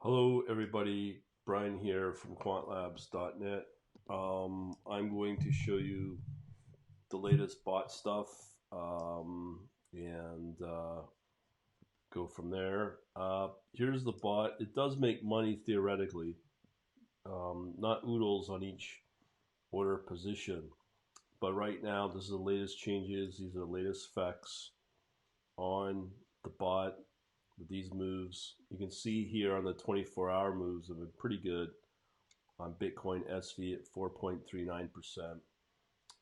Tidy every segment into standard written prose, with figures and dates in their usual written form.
Hello, everybody. Brian here from quantlabs.net. I'm going to show you the latest bot stuff and go from there. Here's the bot. It does make money theoretically, not oodles on each order position. But right now, this is the latest changes. These are the latest specs on the bot with these moves. You can see here on the 24-hour moves have been pretty good on Bitcoin SV at 4.39%,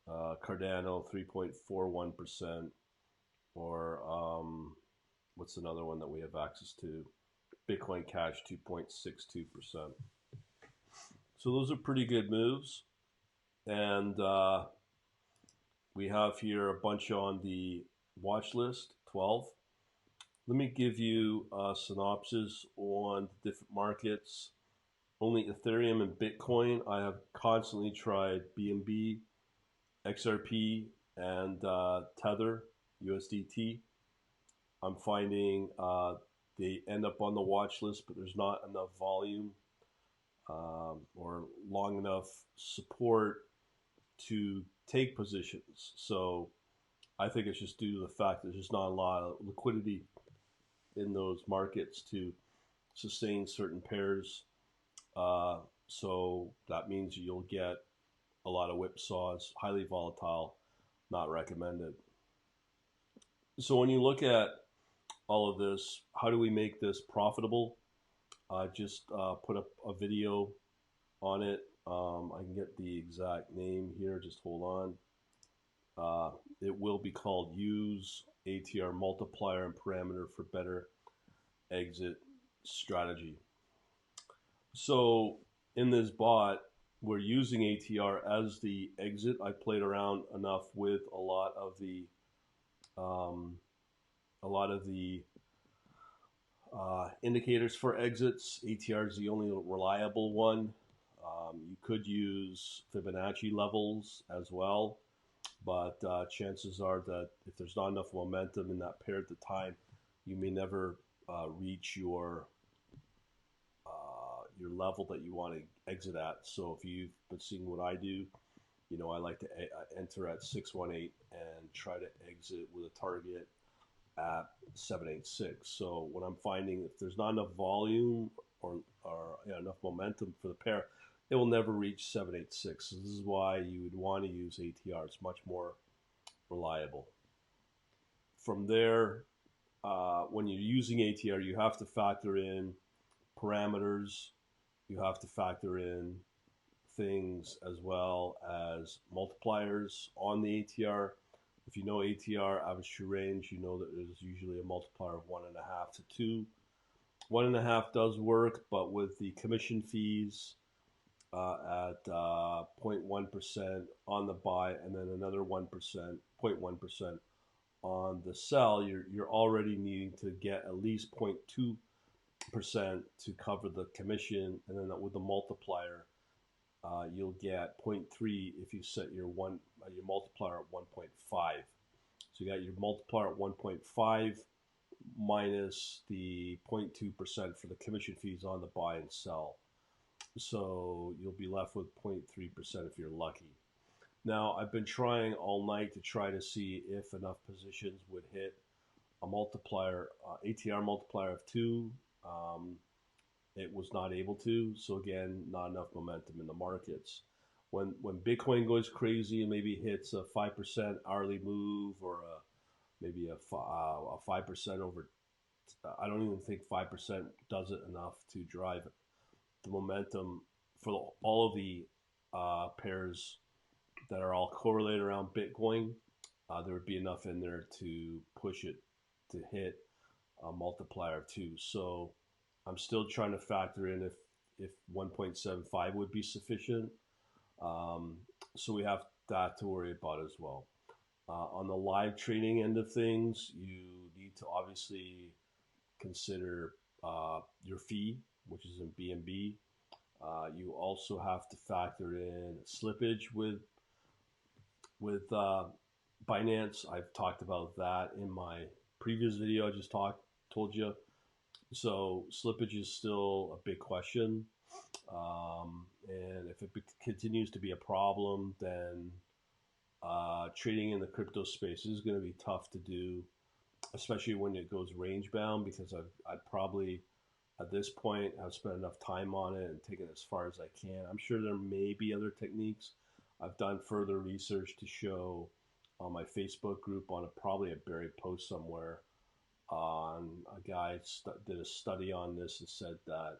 Cardano 3.41%, or what's another one that we have access to? Bitcoin Cash 2.62%. So those are pretty good moves. And we have here a bunch on the watch list, 12. Let me give you a synopsis on the different markets. Only Ethereum and Bitcoin. I have constantly tried BNB, XRP, and Tether, USDT. I'm finding they end up on the watch list, but there's not enough volume or long enough support to take positions. So I think it's just due to the fact that there's just not a lot of liquidity in those markets to sustain certain pairs. So that means you'll get a lot of whipsaws, highly volatile, not recommended. So when you look at all of this, how do we make this profitable? I just put up a video on it. I can get the exact name here. Just hold on. It will be called Use ATR Multiplier and Parameter for Better Exit Strategy. So in this bot, we're using ATR as the exit. I played around enough with a lot of the um, indicators for exits. ATR is the only reliable one. You could use Fibonacci levels as well, but chances are that if there's not enough momentum in that pair at the time, you may never reach your level that you want to exit at. So if you've been seeing what I do, I like to enter at 618 and try to exit with a target at 786. So what I'm finding, if there's not enough volume or enough momentum for the pair, it will never reach 786. So this is why you would want to use ATR. It's much more reliable. From there, when you're using ATR, you have to factor in parameters. You have to factor in things as well as multipliers on the ATR. If you know ATR, average true range, you know that there's usually a multiplier of 1.5 to 2. 1.5 does work, but with the commission fees at 0.1% on the buy and then another 1%, 0.1% on the sell, you're already needing to get at least 0.2% to cover the commission, and then with the multiplier, you'll get zero point 0.3 if you set your multiplier at 1.5. So you got your multiplier at 1.5 minus the 0.2% for the commission fees on the buy and sell. So you'll be left with 0.3% if you're lucky. Now, I've been trying all night to try to see if enough positions would hit a multiplier, ATR multiplier of 2. It was not able to. So again, not enough momentum in the markets. When Bitcoin goes crazy and maybe hits a 5% hourly move or maybe a 5% over, I don't even think 5% does it enough to drive the momentum for all of the pairs that are all correlated around Bitcoin. There would be enough in there to push it to hit a multiplier of 2. So I'm still trying to factor in if 1.75 would be sufficient. So we have that to worry about as well. On the live trading end of things, you need to obviously consider your fee, which is in BNB. You also have to factor in slippage with Binance. I've talked about that in my previous video. I just told you. So slippage is still a big question. And if it continues to be a problem, then trading in the crypto space is going to be tough to do, especially when it goes range bound, because I'd probably at this point have spent enough time on it and taken it as far as I can. I'm sure there may be other techniques. I've done further research to show on my Facebook group on probably a buried post somewhere on a guy did a study on this and said that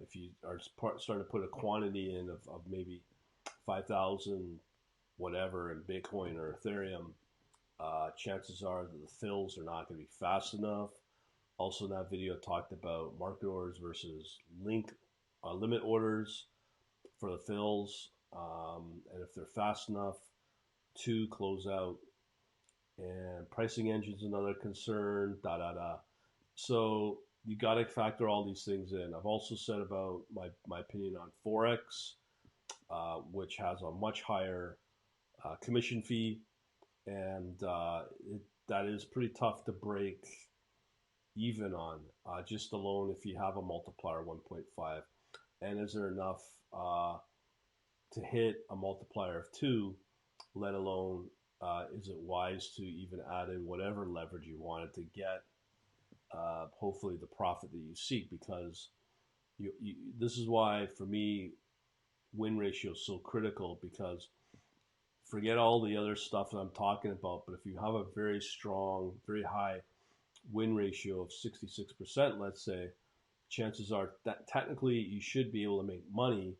if you are starting to put a quantity in of maybe 5,000 whatever in Bitcoin or Ethereum, chances are that the fills are not going to be fast enough. Also, in that video, talked about market orders versus limit orders for the fills, and if they're fast enough to close out. And pricing engine's another concern. Da da da. So you got to factor all these things in. I've also said about my opinion on forex, which has a much higher commission fee, and that is pretty tough to break even on, just alone if you have a multiplier 1.5. And is there enough to hit a multiplier of 2, let alone is it wise to even add in whatever leverage you wanted to get hopefully the profit that you seek? Because this is why for me win ratio is so critical, because forget all the other stuff that I'm talking about, but if you have a very strong, very high win ratio of 66%, let's say, chances are that technically you should be able to make money.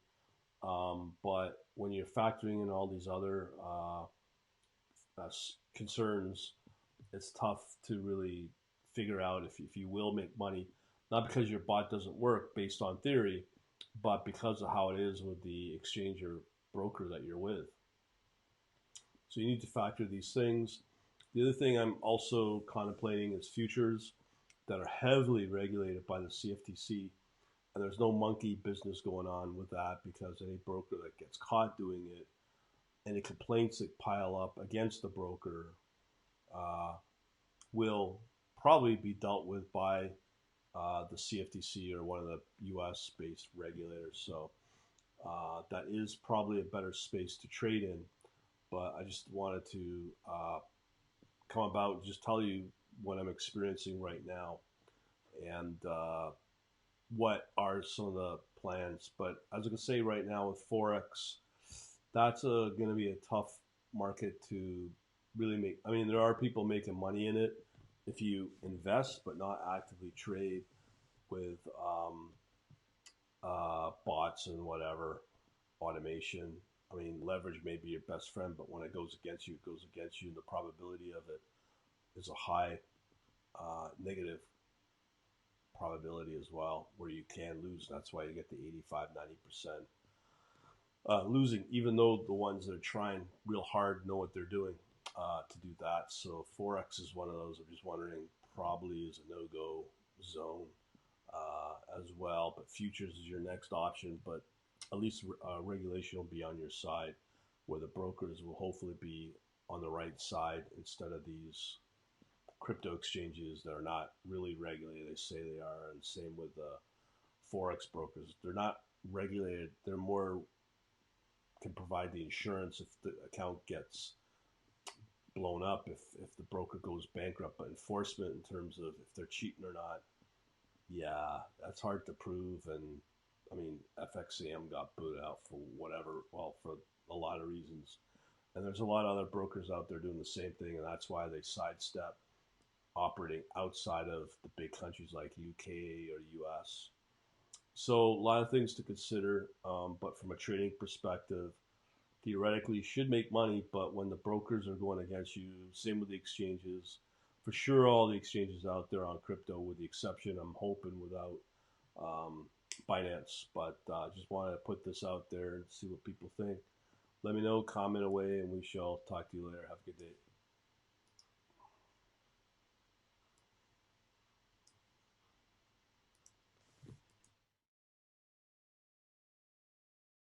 But when you're factoring in all these other concerns, it's tough to really figure out if you will make money, not because your bot doesn't work based on theory, but because of how it is with the exchange or broker that you're with. So you need to factor these things. The other thing I'm also contemplating is futures that are heavily regulated by the CFTC. And there's no monkey business going on with that, because any broker that gets caught doing it, any complaints that pile up against the broker uh, will probably be dealt with by the CFTC or one of the US based regulators. So that is probably a better space to trade in. But I just wanted to come about and just tell you what I'm experiencing right now and what are some of the plans. But as I can say right now with Forex, that's going to be a tough market to really make. I mean, there are people making money in it if you invest but not actively trade with bots and whatever automation. I mean, leverage may be your best friend, but when it goes against you, it goes against you. And the probability of it is a high negative probability as well, where you can lose. That's why you get the 85, 90% losing, even though the ones that are trying real hard know what they're doing to do that. So Forex is one of those. I'm just wondering, probably is a no-go zone as well. But futures is your next option. But at least regulation will be on your side, where the brokers will hopefully be on the right side instead of these crypto exchanges that are not really regulated. They say they are, and same with forex brokers. They're not regulated. They're more can provide the insurance if the account gets blown up, if the broker goes bankrupt. But enforcement in terms of if they're cheating or not, yeah, that's hard to prove. And I mean, FXCM got booted out for whatever, well, for a lot of reasons. And there's a lot of other brokers out there doing the same thing, and that's why they sidestep operating outside of the big countries like UK or US. So a lot of things to consider, but from a trading perspective, theoretically you should make money, but when the brokers are going against you, same with the exchanges. For sure, all the exchanges out there on crypto, with the exception, I'm hoping, without Binance. But just wanted to put this out there and see what people think. Let me know, comment away, and we shall talk to you later. Have a good day.